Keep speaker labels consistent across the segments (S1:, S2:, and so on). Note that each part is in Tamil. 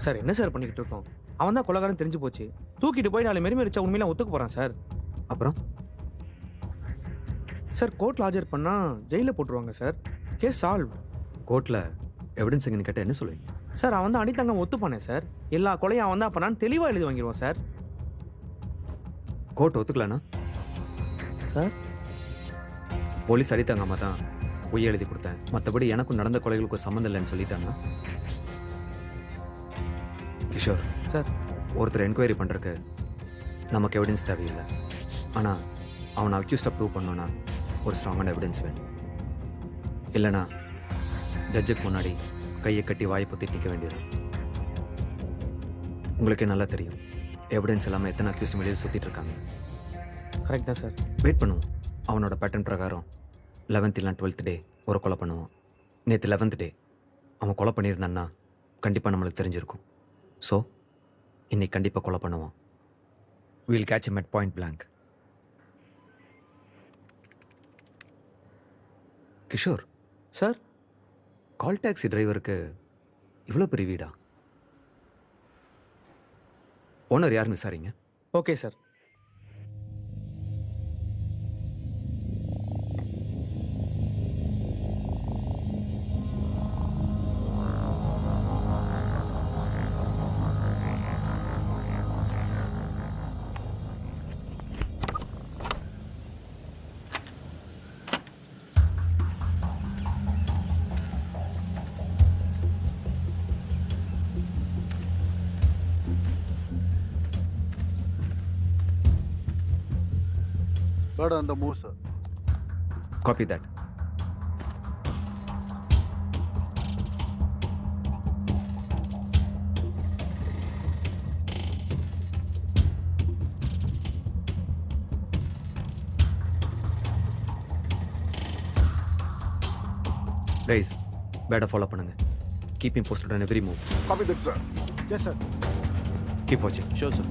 S1: சார் என்ன சார் பண்ணிக்கிட்டு இருக்கோம்? அவன் தான் கொலைகாரன் தெரிஞ்சு போச்சு. தூக்கிட்டு போய் 4 மெரிச்சா உண்மையில ஒத்துக்க போறான் சார்.
S2: அப்புறம்
S1: சார் கோர்ட்ல ஆஜர் பண்ணா ஜெயில போட்டுருவாங்க சார். Case solve.
S2: கோர்ட்டில் எவிடன்ஸ் எங்கன்னு கேட்டால் என்ன சொல்லுவீங்க?
S1: சார் அவன் தான் அடித்தங்க ஒத்துப்பானே சார். எல்லா கொலையும் அவன் தான் பண்ணான்னு தெளிவாக எழுதி வாங்கிடுவான் சார்.
S2: கோர்ட் ஒத்துக்கலனா
S1: சார்
S2: போலீஸ் அடித்தாங்கம்மா தான் பொய் எழுதி கொடுத்தேன், மற்றபடி எனக்கும் நடந்த கொலைகளுக்கும் சம்மந்தம் இல்லைன்னு சொல்லிட்டாங்கன்னா? கிஷோர்
S1: சார்
S2: ஒருத்தர் என்கொயரி பண்ணுறக்கு நமக்கு எவிடன்ஸ் தேவையில்லை. ஆனால் அவனை அக்யூஸ்டாக ப்ரூவ் பண்ணோன்னா ஒரு ஸ்ட்ராங்கான எவிடன்ஸ் வேணும். இல்லைனா ஜட்ஜுக்கு முன்னாடி கையை கட்டி வாயை பொத்தி நிற்க வேண்டியது. உங்களுக்கே நல்லா தெரியும் எவிடன்ஸ் இல்லாமல் எத்தனை அக்யூஸ்ட் வெளியில் சுற்றிட்டு இருக்காங்க.
S1: கரெக்ட் தான் சார்.
S2: வெயிட் பண்ணுவோம். அவனோட பேட்டர்ன் பிரகாரம் 11th இல்லைனா 12th டே ஒரு கொலை பண்ணுவான். நேற்று 11th டே அவன் கொலை பண்ணியிருந்தான்னா கண்டிப்பாக நம்மளுக்கு தெரிஞ்சிருக்கும். ஸோ இன்னைக்கு கண்டிப்பாக கொலை பண்ணுவான். We'll catch him at point blank. Kishore
S1: sir
S2: call taxi டிரைவருக்கு இவ்வளோ பெரிய வீடா? ஓனர் யாருன்னு விசாரிங்க.
S1: Okay sir.
S3: Bird on the move, sir.
S2: Copy that. Guys, better follow பண்ணுங்க. Keep him posted on every move.
S3: Copy that, sir.
S1: Yes, sir.
S2: Keep watching.
S3: Sure, sir.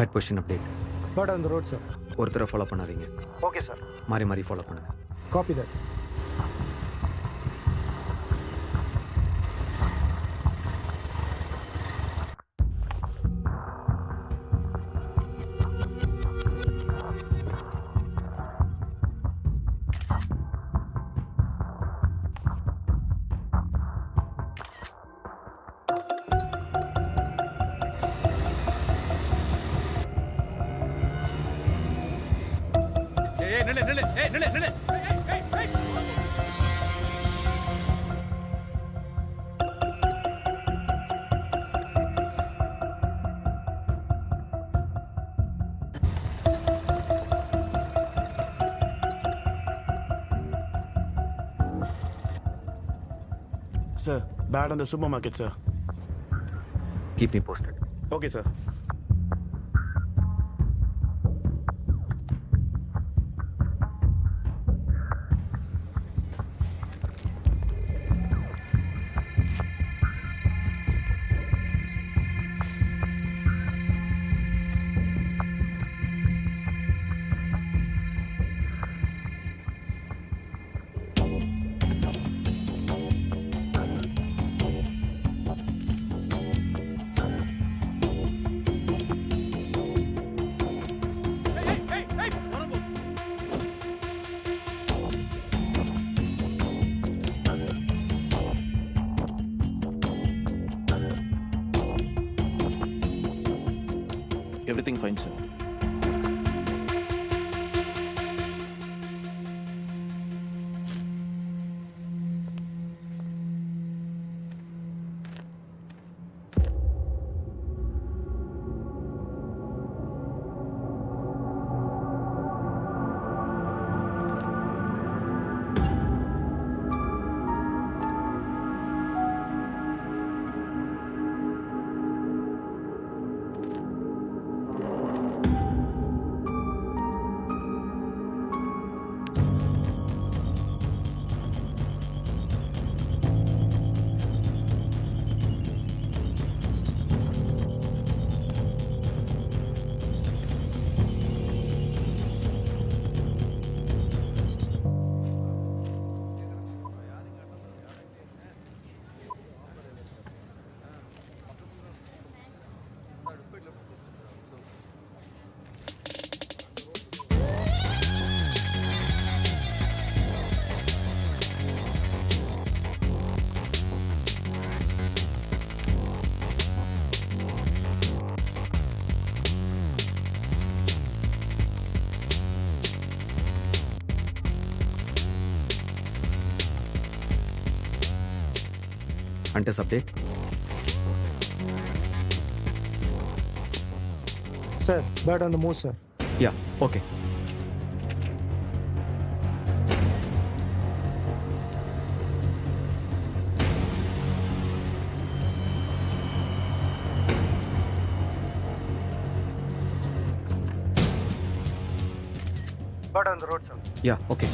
S2: Bad position update.
S1: Bird on the road, sir.
S2: ஒருத்தரை ஃபாலோ பண்ணாதீங்க.
S1: Okay, sir.
S2: மாறி மாறி ஃபாலோ பண்ணுங்க.
S1: Copy that.
S4: Sir, bad on the supermarket, sir.
S2: Keep me posted.
S4: Okay, sir.
S3: everything fine, sir.
S2: Hunters update.
S5: Sir, bird on the move, sir.
S2: Yeah, okay.
S5: Bird on the road, sir.
S2: Yeah, okay.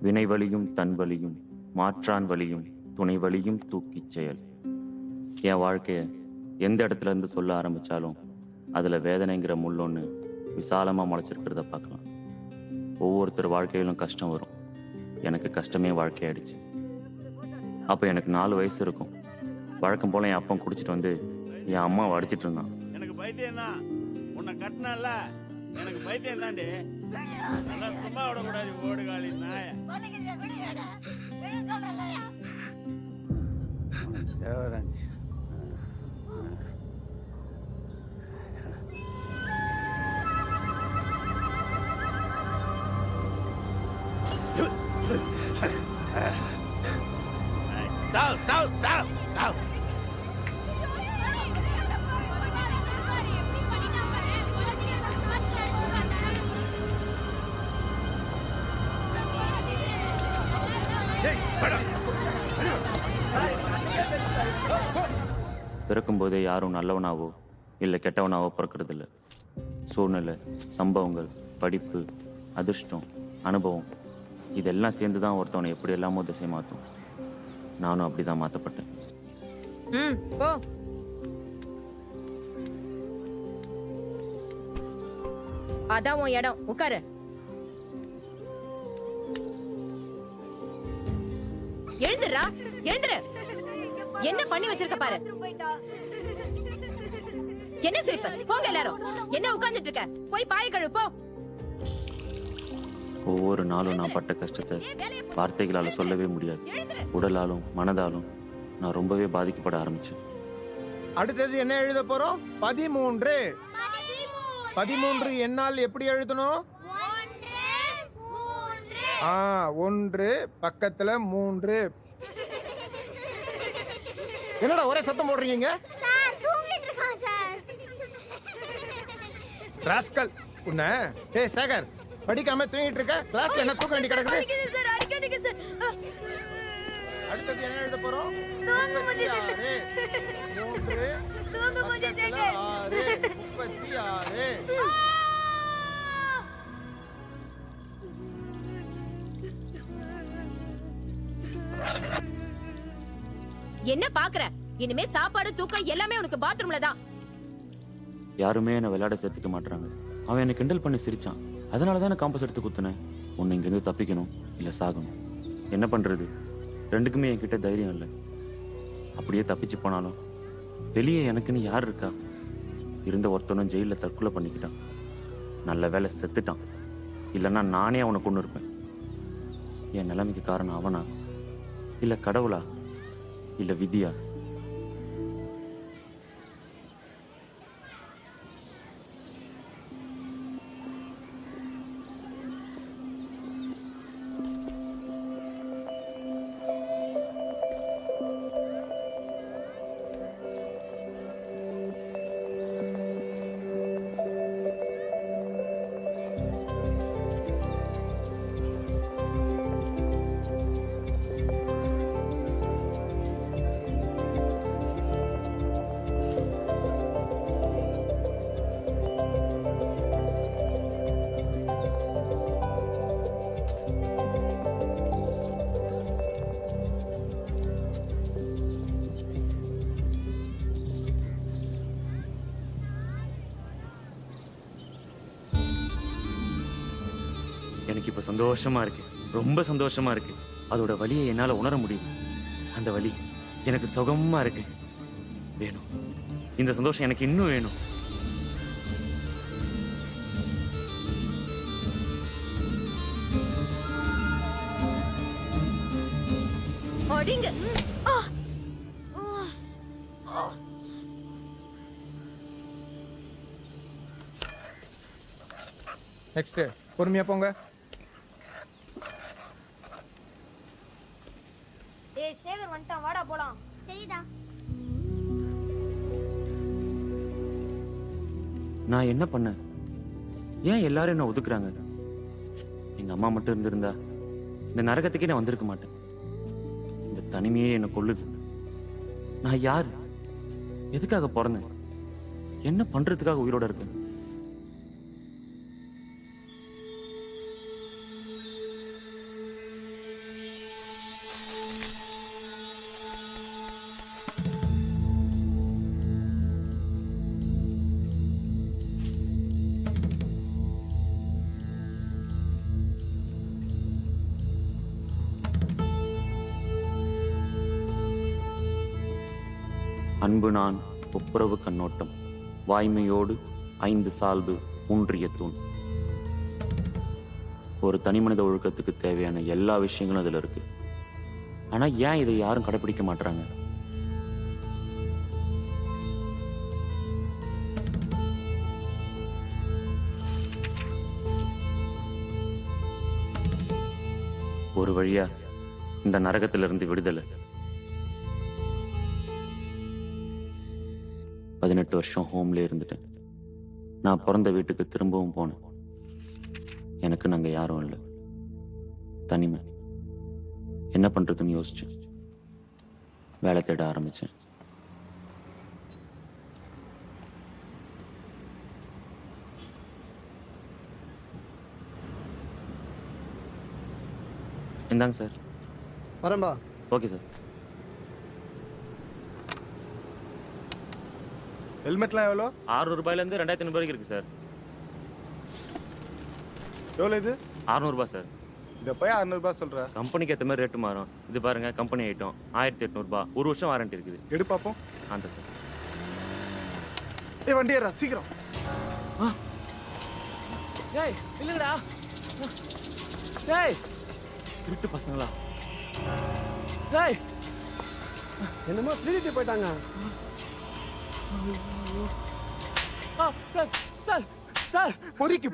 S3: வினை வலியும் தன் வலியும் மாற்றான் வலியும் துணை வலியும் தூக்கிச் செயல். என் வாழ்க்கையை எந்த இடத்துல இருந்து சொல்ல ஆரம்பித்தாலும் அதில் வேதனைங்கிற முள்ளொன்று விசாலமாக முளைச்சிருக்கிறத பார்க்கலாம். ஒவ்வொருத்தர் வாழ்க்கையிலும் கஷ்டம் வரும். எனக்கு கஷ்டமே வாழ்க்கையாயிடுச்சு. அப்போ எனக்கு 4 வயசு இருக்கும். வழக்கம் போல் என் அப்பன் குடிச்சிட்டு வந்து என் அம்மாவை அடிச்சிட்டு இருந்தான்.
S6: எனக்கு பைத்தியம் தான். உன்னை கட்டினல எனக்கு பைத்தியம் தாண்டி. நல்லா சும்மா விடக்கூடாது ஓடுகாலி நாய. சாவ் சாவ் சாவ் சாவ்.
S3: பிறக்கும்போதே யாரும் நல்லவனாவோ இல்லை கெட்டவனாவோ பிறக்கிறதில்ல. சூழ்நிலை, சம்பவங்கள், படிப்பு, அதிர்ஷ்டம், அனுபவம் இதெல்லாம் சேர்ந்து தான் ஒருத்தவனை எப்படி எல்லாமோ திசை மாற்றும். நானும் அப்படி தான் மாற்றப்பட்டேன்.
S7: போ. அதான் உன் இடம், உட்காரு. எழுந்துடுறா, எழுந்துரு. என்ன பண்ணி வச்சிருக்க பாரு. என்ன சிரிப்பு? போங்க எல்லாரும். என்ன உட்கார்ந்துட்டு இருக்க? போய் பாய கழுவு போ.
S3: ஒவ்வொரு நாளும் நான் பட்ட கஷ்டத்தை வார்த்தைகளால் சொல்லவே முடியாது. உடலாலும் மனதாலும் நான் ரொம்பவே பாதிக்கப்பட ஆரம்பிச்சேன்.
S5: அடுத்தது என்ன எழுத போறோம்? 13. 13 என்னால் எப்படி எழுதணும்? 1 பக்கத்துல 3. என்னடா ஒரே சத்தம் போடுறீங்க? ராஸ்கல் உன்ன. ஏய் சேகர், படிக்காம தூங்கிட்டு இருக்க? கிளாஸ்ல என்ன தூக்க வேண்டி கிடக்குது? அடுத்தது என்ன எழுத போறோம்? 36. 36.
S7: என்ன பாக்குற? இனிமே சாப்பாடு தூக்கம் எல்லாமே உனக்கு பாத்ரூம்ல தான்.
S3: யாருமே என்னை விளையாட சேர்த்துக்க மாட்டாங்க. அவன் என்னை கிண்டல் பண்ணி சிரிச்சான். அதனால தான் நான் காம்பஸ் எடுத்து குத்துனேன். ஒன்று இங்கேருந்து தப்பிக்கணும் இல்லை சாகணும். என்ன பண்ணுறது? ரெண்டுக்குமே என்கிட்ட தைரியம் இல்லை. அப்படியே தப்பிச்சு போனாலும் வெளியே எனக்குன்னு யார் இருக்கா? இருந்த ஒருத்தனும் ஜெயிலில் தற்கொலை பண்ணிக்கிட்டான். நல்ல வேலை செத்துட்டான். இல்லைன்னா நானே அவனை கொண்டு இருப்பேன். என் நிலைமைக்கு காரணம் அவனா இல்லை கடவுளா இல்லை விதியா? எனக்கு இப்போ சந்தோஷமா இருக்கு, ரொம்ப சந்தோஷமா இருக்கு. அதோட வலியை என்னால் உணர முடியும். அந்த வலி எனக்கு சுகமா இருக்கு. வேணும், இந்த சந்தோஷம் எனக்கு இன்னும் வேணும்.
S5: நெக்ஸ்ட் பொறுமையா போங்க.
S8: ஏய் சேகர் வந்துட்டான், வாடா போலாம். சரிடா.
S3: நான் என்ன பண்ணேன்? ஏன் எல்லாரும் என்ன ஒதுக்குறாங்க? எங்க அம்மா மட்டும் இருந்திருந்தா இந்த நரகத்துக்கே நான் வந்திருக்க மாட்டேன். இந்த தனிமையே என்னை கொல்லுது. நான் யாரு? எதுக்காக பிறந்தேன்? என்ன பண்றதுக்காக உயிரோட இருக்கேன்? அன்பு நான் ஒப்புரவு கண்ணோட்டம் வாய்மையோடு 5 சால்பு ஊன்றிய தூண். ஒரு தனி மனித ஒழுக்கத்துக்கு தேவையான எல்லா விஷயங்களும் அதில் இருக்கு. ஆனா ஏன் இதை யாரும் கடைபிடிக்க மாட்டாங்க? ஒரு வழியா இந்த நரகத்திலிருந்து விடுதலை. 18 வருஷம் ஹோம்ல இருந்துட்டேன். நான் பிறந்த வீட்டுக்கு திரும்பவும் போனேன். எனக்கு நாங்க யாரும் இல்லை, தனிமை. என்ன பண்றதுன்னு யோசிச்சேன். வேலை தேட ஆரம்பிச்சேன். இந்தாங்க சார்.
S5: வரம்பா.
S3: Okay sir.
S5: ஹெல்மெட்லாம் எவ்வளோ?
S3: 600 ரூபாயிலேருந்து 2500 ரூபாய்க்கு இருக்கு சார்.
S5: எவ்வளோ இது?
S3: 600 ரூபாய் சார்.
S5: இதை போய் 600 சொல்கிற.
S3: கம்பெனிக்கு ஏற்ற மாதிரி ரேட்டு மாறும். இது பாருங்க, கம்பெனி ஐட்டம் 1800 ரூபாய். 1 வருஷம் வாரண்டி இருக்குது.
S5: எடு பார்ப்போம்.
S3: அந்த சார்.
S5: வண்டி ஏறா சீக்கிரம்.
S1: ஏய் இல்லங்கடா. ஏய்
S3: திருட்டு பசங்களா?
S1: ஏய்
S5: என்னமோ திருடிட்டு போயிட்டாங்க.
S1: சார் சார் சார்
S5: பொறுக்கி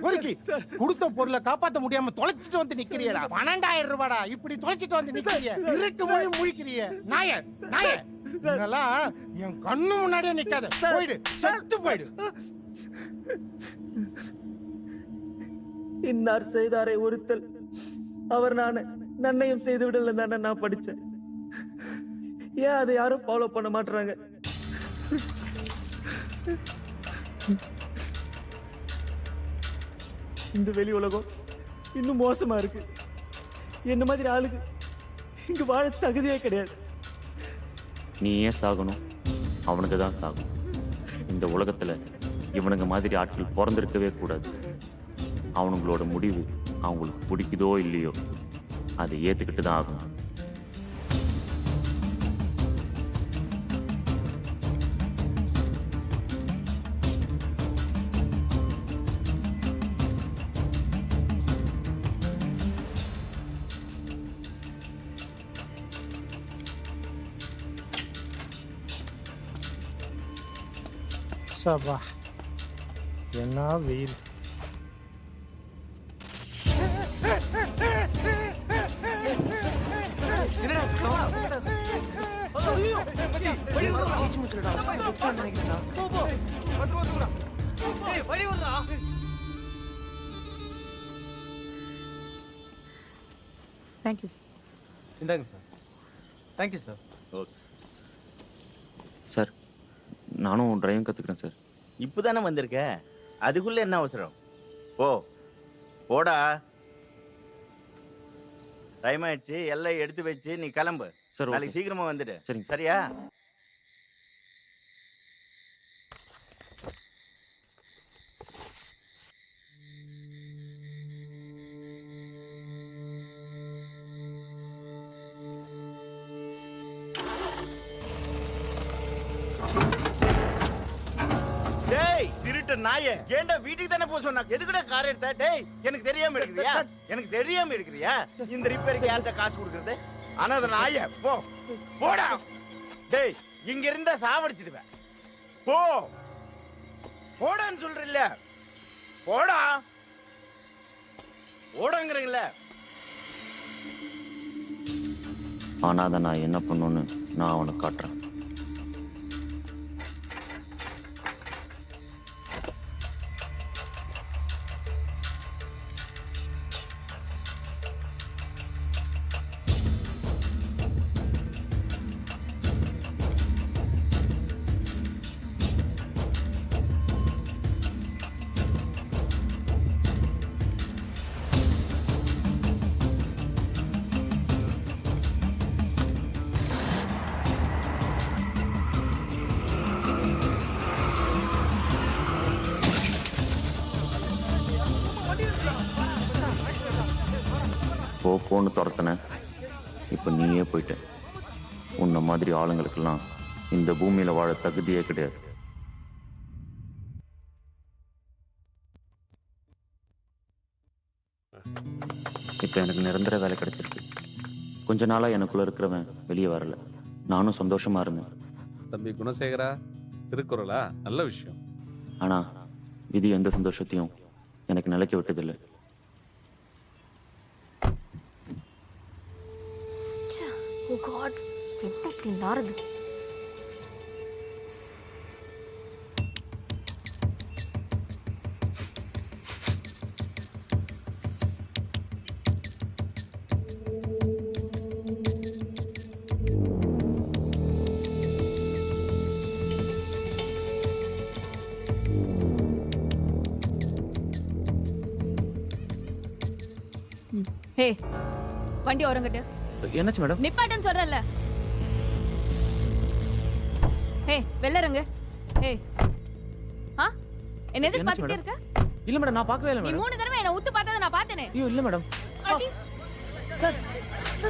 S5: கொடுத்த பொருளை காப்பாற்ற முடியாம தொலைச்சிட்டு வந்து நிக்கிறியடா. 12,000 ரூபாடா. இப்படி தொலைச்சிட்டு வந்து நிக்கிறிய. இருட்டு மொழி முழிக்கிறிய. நாய இதெல்லாம் என் கண்ணு முன்னாடியே நிக்காத. போயிடு, செத்து போயிடு.
S1: இன்னார் செய்தாரை ஒருத்தல் அவர் நான் நன்னையும் செய்து விடல தானே நான் படிச்சேன். ஏன் அதை யாரும் ஃபாலோ பண்ண மாட்டாங்க? இந்த வெளி உலகம் இன்னும் மோசமா இருக்கு. என்ன மாதிரி ஆளுக்கு இங்க வாழ தகுதியே கிடையாது.
S3: நீ ஏன் சாகணும்? அவனுக்கு தான் சாகும். இந்த உலகத்துல இவனுங்க மாதிரி ஆட்கள் பிறந்திருக்கவே கூடாது. அவனுங்களோட முடிவு அவங்களுக்கு பிடிக்குதோ இல்லையோ அதை ஏத்துக்கிட்டு தான் ஆகணும்.
S5: சபா, என்ன வெயில்.
S1: Thank you sir. இந்தாங்க sir. Thank you sir.
S3: Okay sir, நானும் டிரைவிங் கற்றுக்குறேன் சார்.
S6: இப்பதானே வந்திருக்க, அதுக்குள்ள என்ன அவசரம்? போடா. டைம் ஆயிடுச்சு. எல்லாம் எடுத்து வச்சு நீ கிளம்பு.
S3: சார்,
S6: நாளைக்கு
S3: ஓகே.
S6: சீக்கிரமா வந்துடு.
S3: சரிங்க.
S6: சரியா? டேய் திருட்டு நாயே, ஏன்டா வீட்டுக்கு தானே போக சொன்னா? எதுக்குடா கார் எடுத்த? டேய், எனக்கு தெரியாம எடுக்கிறியா? எனக்கு தெரியாம எடுக்கிறியா? இந்த ரிப்பேருக்கு யார்கிட்ட காசு கொடுக்கறது? அனாத நாயே, போடா. டேய், இங்க இருந்தா சாவடிச்சிடுவேன். போடான்னு சொல்றீல்ல, போடா. போடாங்கிறீங்கள.
S3: ஆனா அதை நான் என்ன பண்ணுன்னு நான் அவனுக்கு காட்டுறேன். போன்னு துரத்தின. இப்போ நீயே போயிட்ட. உன்ன மாதிரி ஆளுங்களுக்கெல்லாம் இந்த பூமியில வாழ தகுதியே கிடையாது. இப்போ எனக்கு நிரந்தர வேலை கிடைச்சிருக்கு. கொஞ்ச நாளா எனக்குள்ள இருக்கிறவன் வெளியே வரல. நானும் சந்தோஷமா இருந்தேன்.
S9: தம்பி குணசேகரா, திருக்குறளா? நல்ல விஷயம்.
S3: ஆனா விதி எந்த சந்தோஷத்தையும் எனக்கு நிலைக்க விட்டதில்லை.
S8: ஓ காட், எப்படி இப்படி நாறுது?
S10: ஹே, வண்டி ஓரங்கட்டு.
S3: என்னாச்சு மேடம்?
S10: நிப்பாட்டுன்னு சொல்றேன்ல. ஹே, வெளில இறங்கு. ஹே, ஆ, என்ன எதிர்பார்த்துட்டே இருக்க?
S3: இல்ல மேடம், நான் பார்க்கவே இல்லை
S10: நீ
S3: மேடம்.
S10: 3 தடவை என்ன உத்து பார்த்ததை நான் பார்த்தேனே.
S3: ஐயோ இல்ல மேடம்.
S10: அடி.
S1: சார்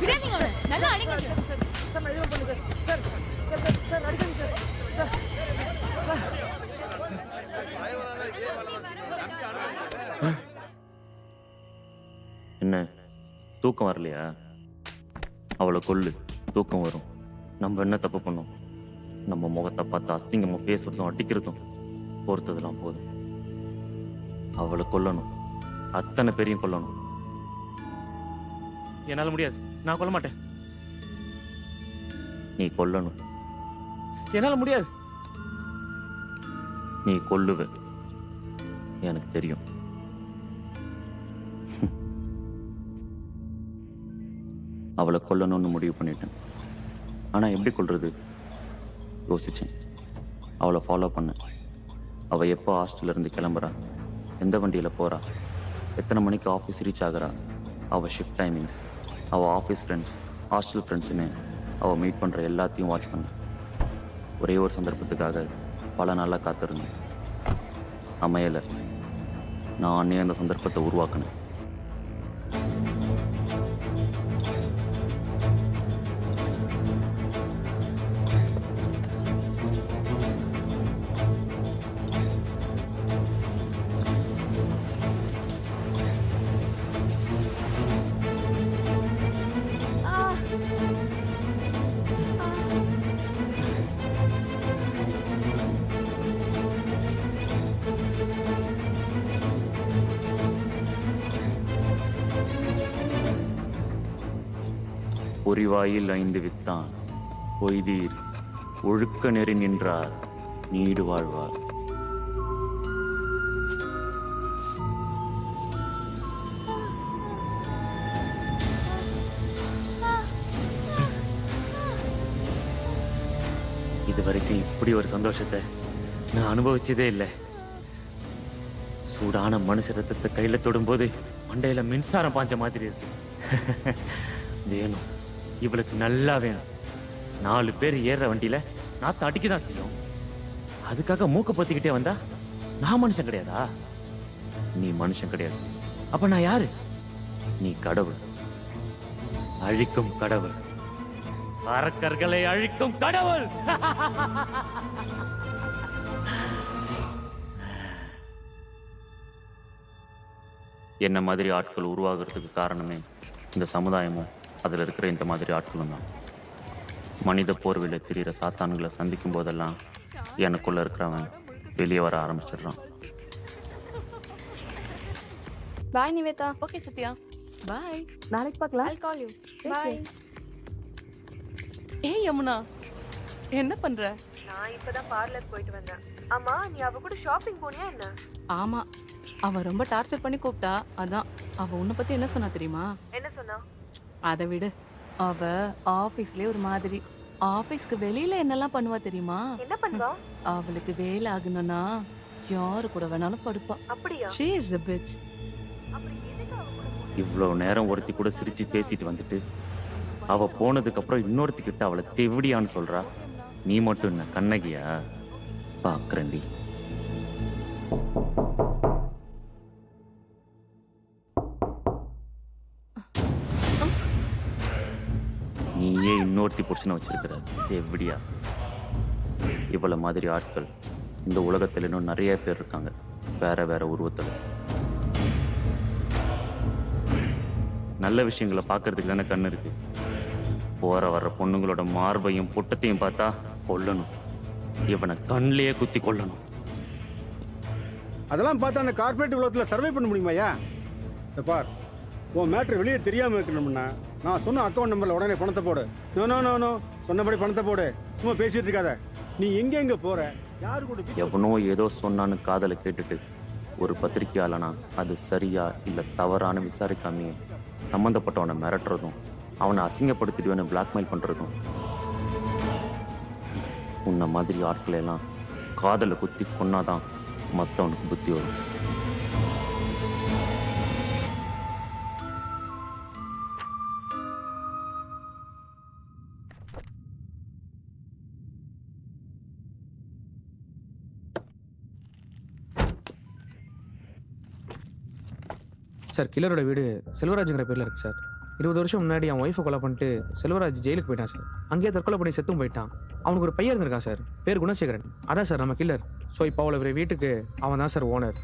S10: விடாதீங்க அவனை. நல்லா அடிங்க சார்.
S1: சார் நான் எதுவும் பண்ணல சார். சார் அடிக்காதீங்க சார்.
S3: என்ன தூக்கம் வரலையா? அவளை கொல்லு, தூக்கம் வரும். நம்ம என்ன தப்பு பண்ணோம்? நம்ம முகத்தை பார்த்து அசிங்கமா பேசுறதும் அடிக்கிறதும் பொறுத்ததெல்லாம் போதும். அவளை கொல்லணும், அத்தனை பேரையும் கொல்லணும். என்னால முடியாது, நான் கொல்ல மாட்டேன். நீ கொல்லணும். என்னால முடியாது. நீ கொல்லுவ, எனக்கு தெரியும். அவளை கொல்லணும்னு முடிவு பண்ணிட்டேன். ஆனால் எப்படி கொல்றது யோசித்தேன். அவளை ஃபாலோ பண்ணேன். அவள் எப்போ ஹாஸ்டல்லேருந்து கிளம்புறா, எந்த வண்டியில் போகிறா, எத்தனை மணிக்கு ஆஃபீஸ் ரீச் ஆகிறா, அவள் ஷிஃப்ட் டைமிங்ஸ், அவள் ஆஃபீஸ் ஃப்ரெண்ட்ஸ், ஹாஸ்டல் ஃப்ரெண்ட்ஸுன்னு அவள் மீட் பண்ணுற எல்லாத்தையும் வாட்ச் பண்ணேன். ஒரே ஒரு சந்தர்ப்பத்துக்காக பல நாளாக காத்திருந்தேன். அமையலை. நானே அந்த சந்தர்ப்பத்தை உருவாக்கினேன். பொறிவாயில் 5 வித்தான் பொய்தீர் ஒழுக்க நெறி நின்றார் நீடு வாழ்வார். இது வரைக்கும் இப்படி ஒரு சந்தோஷத்தை நான் அனுபவிச்சதே இல்லை. சூடான மனுஷ ரத்தத்தை கையில தொடும்போது மண்டையில மின்சாரம் பாஞ்ச மாதிரி இருக்கு. வேணும், இவளுக்கு நல்லா வேணும். 4 பேர் ஏறுற வண்டியில நாத்த அடிக்கதான் செய்யும். அதுக்காக மூக்க பொத்திக்கிட்டே வந்தா நான் மனுஷன் கிடையாதா? நீ மனுஷன் கிடையாது. அப்ப நான் யாரு? நீ கடவுள், அழிக்கும் கடவுள், அரக்கர்களை அழிக்கும் கடவுள். என்ன மாதிரி ஆட்கள் உருவாகிறதுக்கு காரணமே இந்த சமுதாயமும் அதில் இருக்கிற இந்த மாதிரி ஆட்களும் தான். மனித போர்வையில் திரிகிற சாத்தான்களை சந்திக்கும் போதெல்லாம் எனக்குள்ள இருக்கிறவன் வெளியே வர ஆரம்பிச்சிடுறான்.
S8: பாய் நிவேதா.
S10: ஓகே சத்யா, பாய். நாளைக்கு பார்க்கலாம்.
S8: I'll call you. Bye.
S10: ஏய் யமுனா, என்ன பண்ற?
S11: நான் இப்பதான் பார்லர் போயிட்டு வந்தேன். ஆமா, நீ அவ கூட ஷாப்பிங் போனியா என்ன?
S10: ஆமா, அவ ரொம்ப டார்ச்சர் பண்ணி கூப்பிட்டா. அதான். அவ உன்னை பத்தி என்ன சொன்னா தெரியுமா?
S11: என்ன சொன்னா?
S10: அதை விடு. அவ ஆபீஸ்லயே ஒரு மாதிரி. ஆபீஸ்க்கு வெளியில என்னெல்லாம் பண்ணுவா தெரியுமா?
S11: என்ன பண்ணுவா?
S10: அவளுக்கு வேலை ஆகணும்னா யாரு கூட வேணாலும் படுப்பா.
S11: அப்படியா?
S10: She is a bitch.
S11: அப்படி எதுக்கு அவ கூட போன?
S3: இவ்வளோ நேரம் ஒருத்தி கூட சிரிச்சு பேசிட்டு வந்துட்டு அவ போனதுக்கு அப்புறம் இன்னொருத்தி கிட்ட அவளை தெவிடியான்னு சொல்றா. நீ மட்டும் என்ன கண்ணகியா? பாக்குறேன்டி. நீயே இன்னொருத்தி புருஷனை வச்சிருக்கிற தெவிடியா? இவ்வளவு மாதிரி ஆட்கள் இந்த உலகத்தில் இன்னும் நிறைய பேர் இருக்காங்க, வேற வேற உருவத்தில். நல்ல விஷயங்களை பார்க்கறதுக்கு தானே கண்ணு இருக்கு. போற வர்ற பொண்ணுங்களோட மார்பையும் புட்டத்தையும் பார்த்தா கொல்லணும், இவனை கண்ணிலேயே குத்தி கொல்லணும்.
S12: அதெல்லாம் பார்த்தா அந்த கார்பரேட் உலகத்தில் சர்வை பண்ண முடியுமாயா? பார், உன் மேட்ரு வெளியே தெரியாமல் இருக்கணும்னா நான் சொன்ன அக்கௌண்ட் நம்பரில் உடனே பணத்தை போடு. நோ நோ நோ நோ, சொன்னபடி பணத்தை போடு. சும்மா பேசிட்டு இருக்காத. நீ எங்க போற, யாரு கூட?
S3: எவனோ ஏதோ சொன்னான்னு காதலை கேட்டுட்டு ஒரு பத்திரிக்கையாளனா அது சரியா இல்லை தவறான விசாரிக்காமையே சம்மந்தப்பட்டவனை மிரட்டுறதும் அவனை அசிங்கப்படுத்திடுவேன்னு பிளாக்மெயில் பண்ணுறதும், உன்ன மாதிரி ஆட்களை எல்லாம் காதலை குத்தி கொன்னாதான் மற்றவனுக்கு புத்தி வரும்.
S1: சார், கில்லரோட வீடு செல்வராஜுங்கிற பேரில் இருக்கு சார். 20 வருஷம் முன்னாடி அவன் ஒய்ஃபை கொலை பண்ணிட்டு செல்வராஜ் ஜெயிலுக்கு போயிட்டான் சார். அங்கேயே தற்கொலை பண்ணி செத்தும் போயிட்டான். அவனுக்கு ஒரு பையன் இருந்திருக்கான் சார், பேர் குணசேகரன். அதான் சார் நம்ம கில்லர். ஸோ இப்போ அவ்வளோ வீட்டுக்கு அவன் தான் சார் ஓனர்.